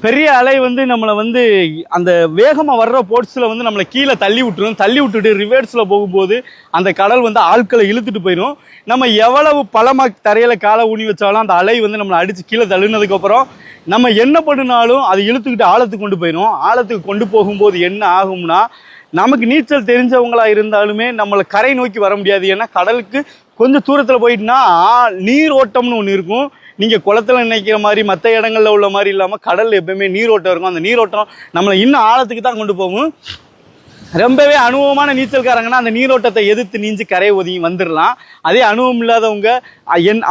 பெரிய அலை வந்து நம்மளை வந்து அந்த வேகமாக வர்ற போட்ஸில் வந்து நம்மளை கீழே தள்ளி விட்டுரும். தள்ளி விட்டுட்டு ரிவர்ஸில் போகும்போது அந்த கடல் வந்து ஆட்களை இழுத்துட்டு போயிடும். நம்ம எவ்வளவு பலமாக தரையில் காலை ஊனி வச்சாலும் அந்த அலை வந்து நம்மளை அடித்து கீழே தள்ளினதுக்கப்புறம் நம்ம என்ன பண்ணினாலும் அது இழுத்துக்கிட்டு ஆழத்துக்கு கொண்டு போயிடும். ஆழத்துக்கு கொண்டு போகும்போது என்ன ஆகும்னா, நமக்கு நீச்சல் தெரிஞ்சவங்களா இருந்தாலுமே நம்மளை கரை நோக்கி வர முடியாது. ஏன்னா கடலுக்கு கொஞ்சம் தூரத்தில் போயிட்டுனா நீர் ஓட்டம்னு ஒன்று இருக்கும். நீங்கள் குளத்தில் நினைக்கிற மாதிரி மற்ற இடங்களில் உள்ள மாதிரி இல்லாமல் கடலில் எப்பவுமே நீரோட்டம் இருக்கும். அந்த நீரோட்டம் நம்மளை இன்னும் ஆழத்துக்கு தான் கொண்டு போகும். ரொம்பவே அனுபவமான நீச்சல்காரங்கன்னா அந்த நீரோட்டத்தை எதிர்த்து நீஞ்சி கரையை ஒதுங்கி வந்துடலாம். அதே அனுபவம் இல்லாதவங்க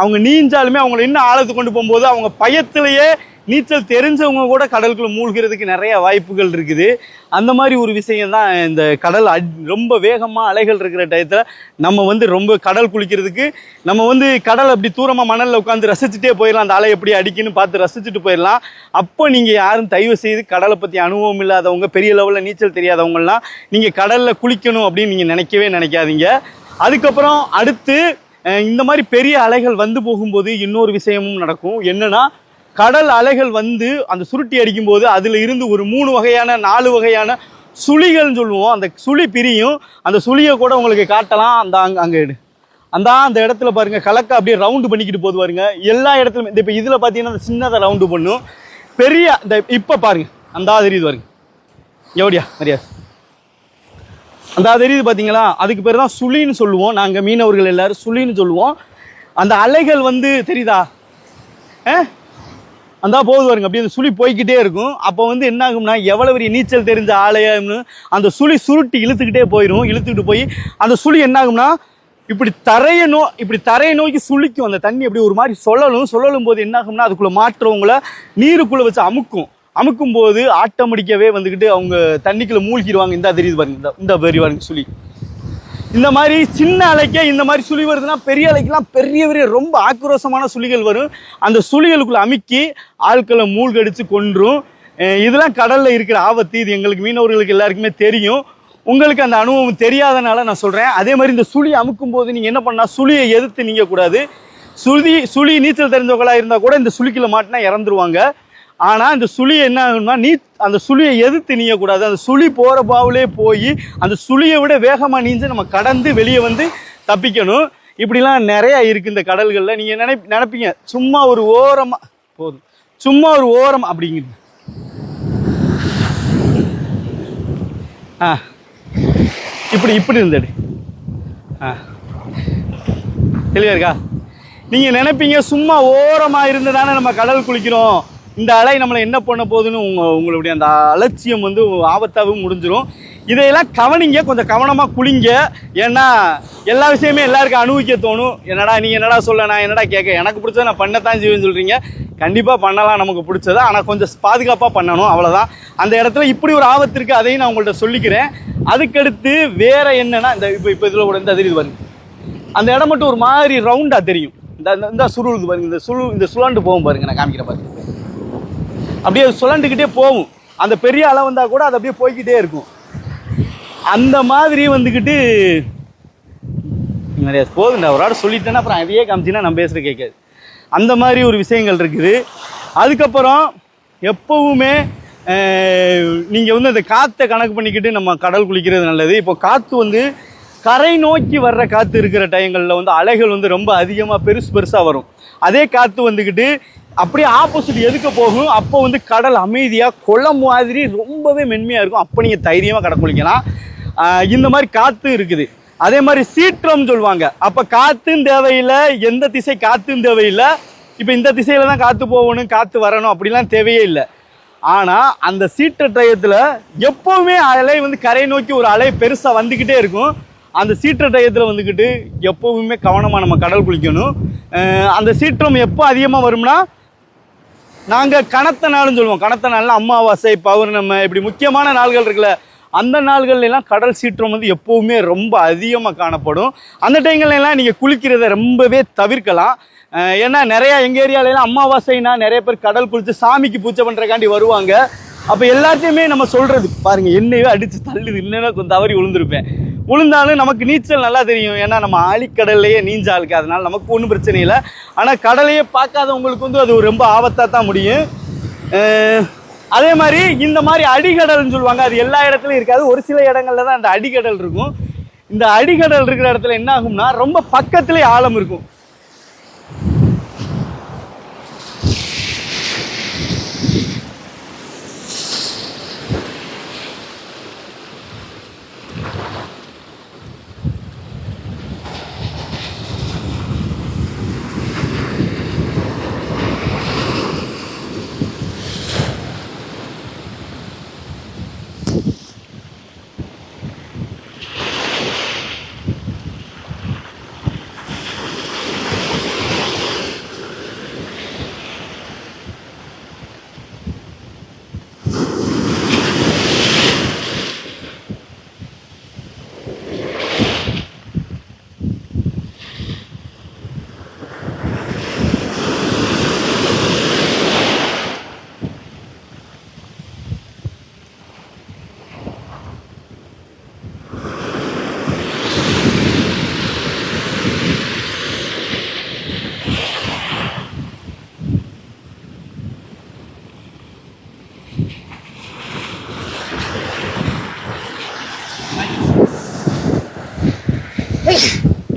அவங்க நீஞ்சாலுமே அவங்களை இன்னும் ஆழத்துக்கு கொண்டு போகும்போது அவங்க பயத்திலேயே நீச்சல் தெரிஞ்சவங்க கூட கடலுக்குள்ள மூழ்கிறதுக்கு நிறைய வாய்ப்புகள் இருக்குது. அந்த மாதிரி ஒரு விஷயம் தான் இந்த கடல் ரொம்ப வேகமாக அலைகள் இருக்கிற டயத்தில் நம்ம வந்து ரொம்ப கடல் குளிக்கிறதுக்கு நம்ம வந்து கடல் அப்படி தூரமாக மணலில் உட்காந்து ரசிச்சுட்டே போயிடலாம். அந்த அலை எப்படி அடிக்குன்னு பார்த்து ரசிச்சுட்டு போயிடலாம். அப்போ நீங்கள் யாரும் தயவு செய்து கடலை பற்றி அனுபவம் இல்லாதவங்க, பெரிய லெவலில் நீச்சல் தெரியாதவங்கலாம் நீங்கள் கடலில் குளிக்கணும் அப்படின்னு நீங்கள் நினைக்கவே நினைக்காதீங்க. அதுக்கப்புறம் அடுத்து இந்த மாதிரி பெரிய அலைகள் வந்து போகும்போது இன்னொரு விஷயமும் நடக்கும். என்னன்னா, கடல் அலைகள் வந்து அந்த சுருட்டி அடிக்கும்போது அதில் இருந்து ஒரு 3 வகையான 4 வகையான சுழிகள்னு சொல்லுவோம். அந்த சுழி பிரியும். அந்த சுழியை கூட உங்களுக்கு காட்டலாம். அந்த இடத்துல பாருங்க, கலக்க அப்படியே ரவுண்டு பண்ணிக்கிட்டு போது பாருங்க. எல்லா இடத்துலையும் இப்போ இதில் பார்த்தீங்கன்னா அந்த சின்னதாக ரவுண்டு பண்ணும். பெரிய இந்த இப்போ பாருங்க, அந்த தெரியுது பாருங்க, எவடியா மரியாதை அந்த தெரியுது பார்த்தீங்களா? அதுக்கு பேர் தான் சுழின்னு சொல்லுவோம். நாங்கள் மீனவர்கள் எல்லாரும் சுழின்னு சொல்லுவோம். அந்த அலைகள் வந்து தெரியுதா? அந்த போகுது பாருங்க, அப்படியே அந்த சுழி போய்கிட்டே இருக்கும். அப்போ வந்து என்ன ஆகும்னா, எவ்வளோ பெரிய நீச்சல் தெரிஞ்ச ஆலயம்னு அந்த சுழி சுருட்டி இழுத்துக்கிட்டே போயிடும். இழுத்துக்கிட்டு போய் அந்த சுழி என்ன ஆகும்னா, இப்படி தரையை நோக்கி சுழிக்கும். அந்த தண்ணி அப்படி ஒரு மாதிரி சொல்லலும் போது என்ன ஆகும்னா, அதுக்குள்ளே மாற்றவங்கள நீருக்குள்ளே வச்சு அமுக்கும் போது ஆட்டோமேட்டிக்காவே வந்துக்கிட்டு அவங்க தண்ணிக்குள்ளே மூழ்கிடுவாங்க. இந்த தெரியுது பாருங்க, இந்த பெரிய பாருங்க சுழி. இந்த மாதிரி சின்ன அலைக்கே இந்த மாதிரி சுழி வருதுன்னா, பெரிய அலைக்கெல்லாம் பெரிய ரொம்ப ஆக்ரோஷமான சுழிகள் வரும். அந்த சுழிகளுக்குள்ள அமுக்கி ஆட்களை மூழ்கடிச்சு கொன்றும். இதெல்லாம் கடல்ல இருக்கிற ஆபத்து. இது எங்களுக்கு மீனவர்களுக்கு எல்லாருக்குமே தெரியும். உங்களுக்கு அந்த அனுபவம் தெரியாதனால நான் சொல்றேன். அதே மாதிரி இந்த சுழி அமுக்கும் போது நீங்க என்ன பண்ணா, சுழியை எதிர்த்து நீங்க கூடாது. சுழி நீச்சல் தெரிஞ்சவங்களா இருந்தா கூட இந்த சுழிக்குள்ள மாட்டினா இறந்துருவாங்க. ஆனால் இந்த சுழியை என்ன ஆகும்னா, அந்த சுழியை எதிர்த்து நீயக்கூடாது. அந்த சுழி போகிற பாவிலே போய் அந்த சுழியை விட வேகமாக நீஞ்சு நம்ம கடந்து வெளியே வந்து தப்பிக்கணும். இப்படிலாம் நிறையா இருக்குது இந்த கடல்களில். நீங்கள் நினைப்பீங்க சும்மா ஒரு ஓரமாக போதும், சும்மா ஒரு ஓரம் அப்படிங்கிறது. இப்படி இருந்தது. தெளிவாக இருக்கா? நீங்கள் நினைப்பீங்க சும்மா ஓரமாக இருந்து தானே நம்ம கடல் குளிக்கிறோம், இந்த அலை நம்மளை என்ன பண்ண போகுதுன்னு உங்களுடைய அந்த அலட்சியம் வந்து ஆபத்தாகவும் முடிஞ்சிடும். இதையெல்லாம் கவனிங்க, கொஞ்சம் கவனமாக குளிங்க. ஏன்னா எல்லா விஷயமே எல்லாருக்கும் அனுபவிக்க தோணும். என்னடா நீங்கள் என்னடா சொல்ல, நான் என்னடா கேட்க, எனக்கு பிடிச்சதை நான் பண்ணத்தான் செய்வேன்னு சொல்கிறீங்க. கண்டிப்பாக பண்ணலாம் நமக்கு பிடிச்சதா, ஆனால் கொஞ்சம் பாதுகாப்பாக பண்ணணும், அவ்வளோதான். அந்த இடத்துல இப்படி ஒரு ஆபத்து இருக்குது, அதையும் நான் உங்கள்கிட்ட சொல்லிக்கிறேன். அதுக்கடுத்து வேறு என்னென்னா, இப்போ இதில் கூட இந்த தெரியுது பாருங்க, அந்த இடம் மட்டும் ஒரு மாதிரி ரவுண்டாக தெரியும். இந்த சுருளுது பாருங்க, இந்த சுழண்டு போகும் பாருங்க, நான் காமிக்கிற பாருங்க. அப்படியே சுழண்டுக்கிட்டே போகும். அந்த பெரிய அலை வந்தால் கூட அது அப்படியே போய்கிட்டே இருக்கும். அந்த மாதிரி வந்துக்கிட்டு நிறைய போகுதுண்டா, ஒரு ஆள் சொல்லிட்டேன்னா அப்புறம் அதையே காமிச்சின்னா நம்ம பேசுகிற கேட்காது. அந்த மாதிரி ஒரு விஷயங்கள் இருக்குது. அதுக்கப்புறம் எப்பவுமே நீங்கள் வந்து அந்த காற்றை கணக்கு பண்ணிக்கிட்டு நம்ம கடல் குளிக்கிறது நல்லது. இப்போ காற்று வந்து கரை நோக்கி வர்ற காற்று இருக்கிற டைங்களில் வந்து அலைகள் வந்து ரொம்ப அதிகமாக பெருசாக வரும். அதே காற்று வந்துக்கிட்டு அப்படியே ஆப்போசிட் எதுக்க போகும். அப்போ வந்து கடல் அமைதியாக குளம் மாதிரி ரொம்பவே மென்மையாக இருக்கும். அப்போ நீங்கள் தைரியமாக கடல் குளிக்கலாம். இந்த மாதிரி காற்று இருக்குது. அதே மாதிரி சீற்றம்னு சொல்லுவாங்க. அப்போ காற்றும் தேவையில்லை, எந்த திசை காற்றும் தேவையில்லை. இப்போ இந்த திசையில் தான் காற்று போகணும், காற்று வரணும் அப்படிலாம் தேவையே இல்லை. ஆனால் அந்த சீற்ற டயத்தில் எப்போவுமே அலை வந்து கரை நோக்கி ஒரு அலை பெருசாக வந்துக்கிட்டே இருக்கும். அந்த சீற்ற டயத்தில் வந்துக்கிட்டு எப்போவுமே கவனமாக நம்ம கடல் குளிக்கணும். அந்த சீற்றம் எப்போ அதிகமாக வரும்னா, நாங்கள் கனத்த நாள்னு சொல்லுவோம். கனத்த நாள்னா அமாவாசை, பௌர்ணமி, இப்படி முக்கியமான நாள்கள் இருக்குல்ல, அந்த நாள்கள்லாம் கடல் சீற்றம் வந்து எப்போவுமே ரொம்ப அதிகமாக காணப்படும். அந்த டைங்கள்லாம் நீங்கள் குளிக்கிறத ரொம்பவே தவிர்க்கலாம். ஏன்னா நிறையா எங்கள் ஏரியாலலாம் அமாவாசைனா நிறைய பேர் கடல் குளித்து சாமிக்கு பூஜை பண்ணுறக்காண்டி வருவாங்க. அப்போ எல்லாத்தையுமே நம்ம சொல்கிறது பாருங்கள், என்னையோ அடித்து தள்ளுது, இல்லைன்னா கொஞ்சம் தவறி விழுந்தாலும் நமக்கு நீச்சல் நல்லா தெரியும். ஏன்னா நம்ம ஆழிக்கடல்லையே நீஞ்ச ஆளுக்கு, அதனால நமக்கு ஒன்றும் பிரச்சனை இல்லை. ஆனால் கடலையே பார்க்காதவங்களுக்கு வந்து அது ரொம்ப ஆபத்தாக தான் முடியும். அதே மாதிரி இந்த மாதிரி அடிகடல்னு சொல்லுவாங்க, அது எல்லா இடத்துலையும் இருக்காது, ஒரு சில இடங்கள்ல தான் அந்த அடிகடல் இருக்கும். இந்த அடிகடல் இருக்கிற இடத்துல என்ன ஆகும்னா ரொம்ப பக்கத்திலே ஆழம் இருக்கும்.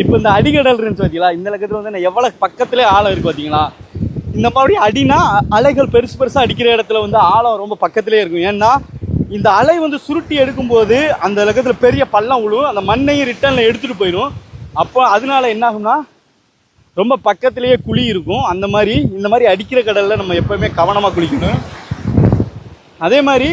இப்போ இந்த அடிகடல் இருந்துச்சு பார்த்தீங்களா, இந்த லக்கத்தில் வந்து எவ்வளோ பக்கத்திலே ஆழம் இருக்குது பார்த்தீங்களா. இந்த மாதிரி அடினா அலைகள் பெருசு பெருசாக அடிக்கிற இடத்துல வந்து ஆழம் ரொம்ப பக்கத்திலே இருக்கும். ஏன்னா இந்த அலை வந்து சுருட்டி எடுக்கும்போது அந்த லக்கத்தில் பெரிய பள்ளம் விழும், அந்த மண்ணையும் ரிட்டர்னில் எடுத்துகிட்டு போயிடும். அப்போ அதனால என்ன ஆகும்னா ரொம்ப பக்கத்திலேயே குழி இருக்கும். அந்த மாதிரி இந்த மாதிரி அடிக்கிற கடலில் நம்ம எப்போவுமே கவனமாக குளிக்கணும். அதே மாதிரி